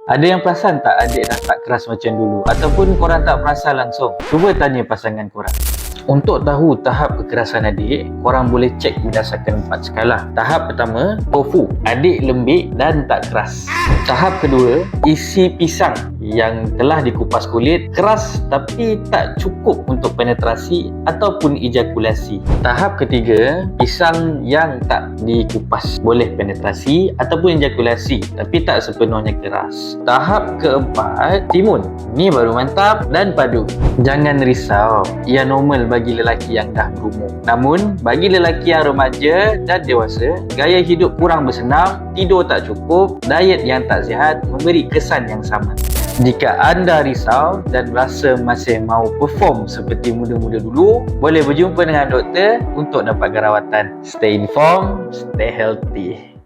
Ada yang perasan tak adik dah tak keras macam dulu? Ataupun korang tak perasan langsung? Cuba tanya pasangan korang. Untuk tahu tahap kekerasan adik, korang boleh cek berdasarkan 4 skala. Tahap pertama, tofu. Adik lembik dan tak keras. Tahap kedua, isi pisang yang telah dikupas kulit, keras tapi tak cukup untuk penetrasi ataupun ejakulasi. Tahap ketiga, pisang yang tak dikupas, boleh penetrasi ataupun ejakulasi tapi tak sepenuhnya keras. Tahap keempat, timun. Ni baru mantap dan padu. Jangan risau, ia normal bagi lelaki yang dah berumur. Namun, bagi lelaki yang remaja dan dewasa, gaya hidup kurang bersenam, tidur tak cukup, diet yang tak sihat memberi kesan yang sama. Jika anda risau dan rasa masih mahu perform seperti muda-muda dulu, boleh berjumpa dengan doktor untuk dapatkan rawatan. Stay informed, stay healthy.